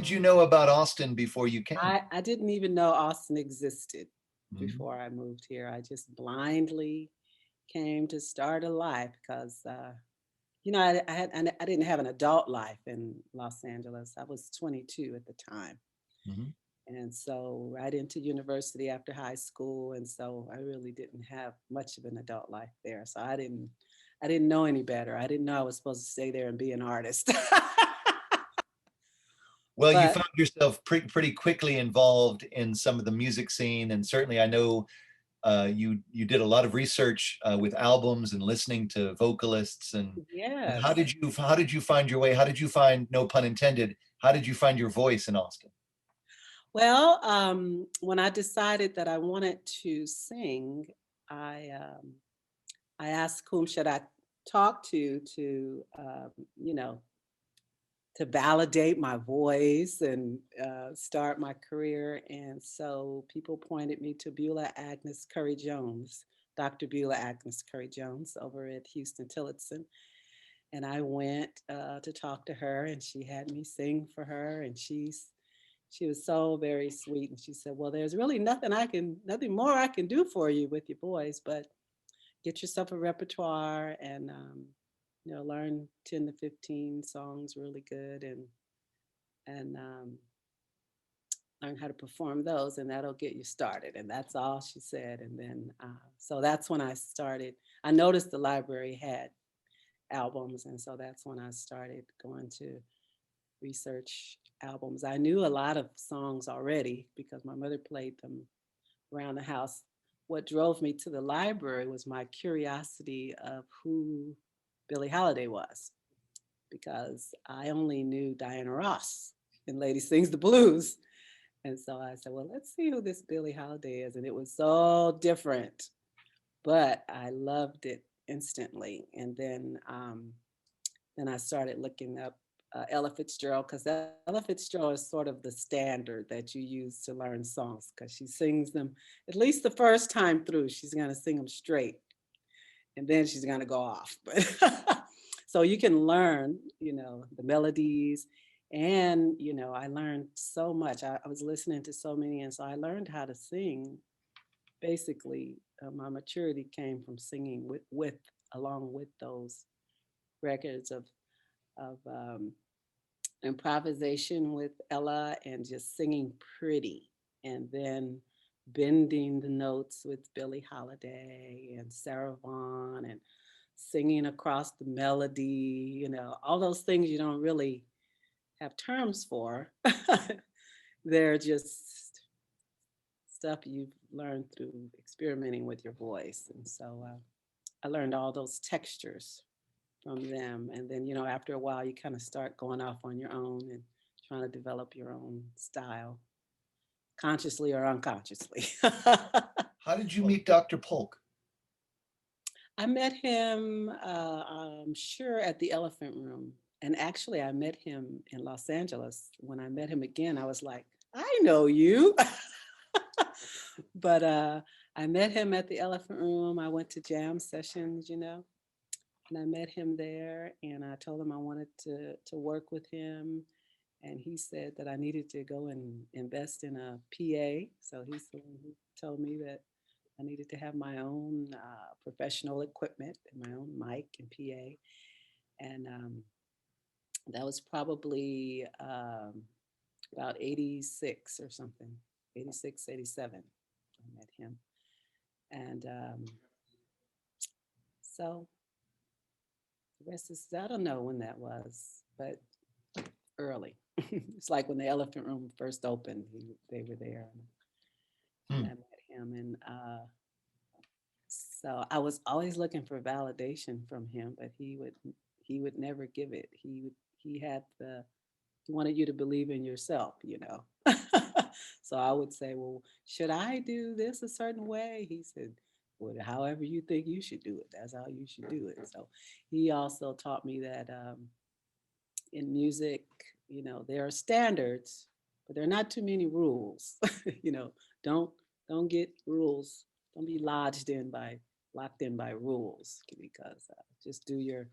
did you know about Austin before you came? I didn't even know Austin existed Mhm. before I moved here. I just blindly came to start a life because, I didn't have an adult life in Los Angeles. I was 22 at the time. Mhm. And so right into university after high school. And so I really didn't have much of an adult life there. So I didn't know any better. I didn't know I was supposed to stay there and be an artist. Well, you But found yourself pretty quickly involved in some of the music scene, and certainly I know you did a lot of research with albums and listening to vocalists. And yes. how did you find your way? How did you find, no pun intended, how did you find your voice in Austin? Well, when I decided that I wanted to sing, I I asked whom should I talk to you know to validate my voice and start my career. And so people pointed me to Beulah Agnes Curry Jones, Dr. Beulah Agnes Curry Jones over at Houston Tillotson. And I went to talk to her, and she had me sing for her. And she was so very sweet. And she said, "Well, there's really nothing more I can do for you with your voice, but get yourself a repertoire and learn 10 to 15 songs really good and learn how to perform those, and that'll get you started." And that's all she said. And then so that's when I started. I noticed the library had albums, and so that's when I started going to research albums. I knew a lot of songs already because my mother played them around the house. What drove me to the library was my curiosity of who Billie Holiday was, because I only knew Diana Ross in Lady Sings the Blues. And so I said, well, let's see who this Billie Holiday is. And it was so different, but I loved it instantly. And then I started looking up Ella Fitzgerald, because Ella Fitzgerald is sort of the standard that you use to learn songs, because she sings them at least the first time through. She's going to sing them straight, and then she's going to go off. But so you can learn, the melodies. And, I learned so much. I was listening to so many. And so I learned how to sing. Basically, my maturity came from singing with along with those records of improvisation with Ella and just singing pretty, and then bending the notes with Billie Holiday and Sarah Vaughan and singing across the melody, all those things you don't really have terms for. They're just stuff you've learned through experimenting with your voice. And so I learned all those textures from them. And then, after a while, you kind of start going off on your own and trying to develop your own style, consciously or unconsciously. How did you meet Dr. Polk? I met him, I'm sure, at the Elephant Room. And actually, I met him in Los Angeles. When I met him again, I was like, I know you. But I met him at the Elephant Room. I went to jam sessions, and I met him there, and I told him I wanted to work with him. And he said that I needed to go and invest in a PA. So he's the one who told me that I needed to have my own professional equipment and my own mic and PA. And that was probably about 86 or something, 86, 87. I met him. And so the rest is, I don't know when that was, but early. It's like when the Elephant Room first opened, they were there, and I Hmm. met him. And so I was always looking for validation from him, but he would never give it. He wanted you to believe in yourself. So I would say, well, should I do this a certain way? He said, well, however you think you should do it, that's how you should do it. So he also taught me that in music, there are standards, but there are not too many rules. you know, don't don't get rules. Don't be locked in by rules, because just do your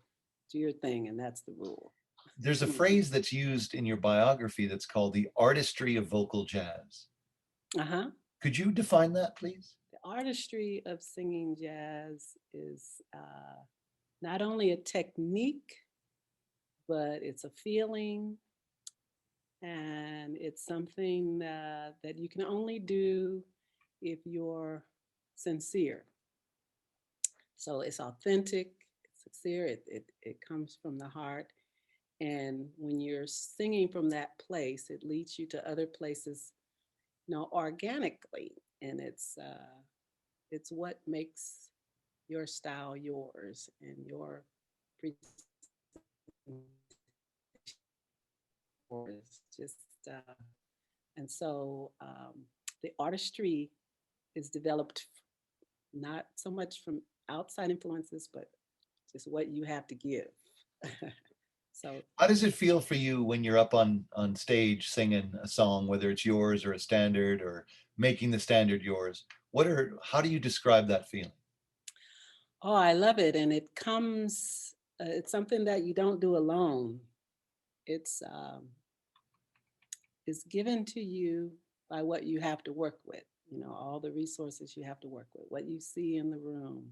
thing, and that's the rule. There's a Mhm. phrase that's used in your biography that's called the artistry of vocal jazz. Uh-huh. Could you define that, please? The artistry of singing jazz is not only a technique, but it's a feeling, and it's something that you can only do if you're sincere. So it's authentic, it's sincere, it comes from the heart. And when you're singing from that place, it leads you to other places, organically. And it's what makes your style yours and your yours. Just and so the artistry is developed not so much from outside influences, but just what you have to give. So How does it feel for you when you're up on stage singing a song, whether it's yours or a standard or making the standard yours? How do you describe that feeling? oh, I love it, and it comes. It's something that you don't do alone. It's is given to you by what you have to work with, all the resources you have to work with, what you see in the room,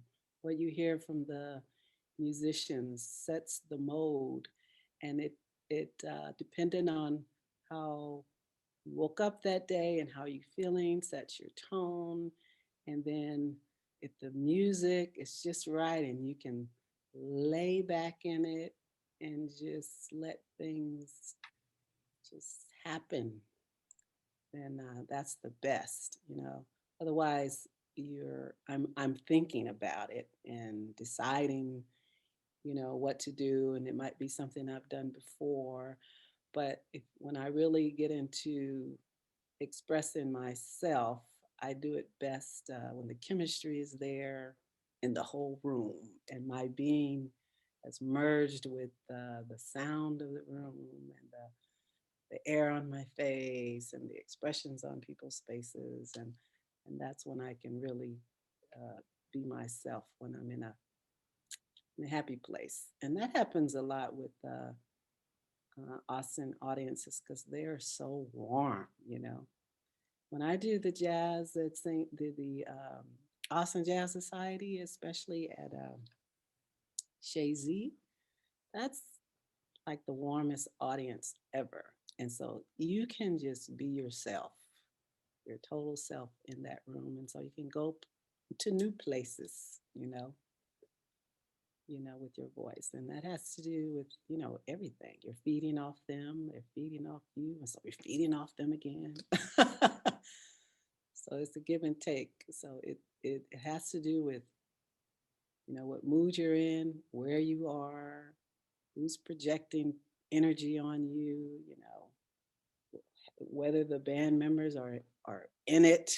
what you hear from the musicians sets the mode. And it depending on how you woke up that day and how you feeling sets your tone. And then if the music is just right and you can lay back in it and just let things just happen, then that's the best. Otherwise, I'm thinking about it and deciding, what to do, and it might be something I've done before. But when I really get into expressing myself, I do it best when the chemistry is there in the whole room, and my being has merged with the sound of the room and the air on my face and the expressions on people's faces, and that's when I can really be myself, when I'm in a happy place. And that happens a lot with Austin audiences because they're so warm. When I do the jazz, the Austin Jazz Society, especially at Chez Z, that's like the warmest audience ever. And so you can just be yourself, your total self in that room. And so you can go to new places, with your voice. And that has to do with, everything. You're feeding off them, they're feeding off you, and so you're feeding off them again. So it's a give and take. So it has to do with, what mood you're in, where you are, who's projecting energy on you, whether the band members are in it.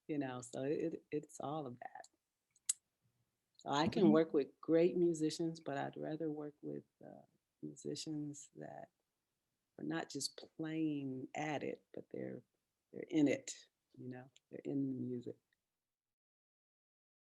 So it's all of that. So I What do can you, work with great musicians, but I'd rather work with musicians that are not just playing at it, but they're in it. They're in the music.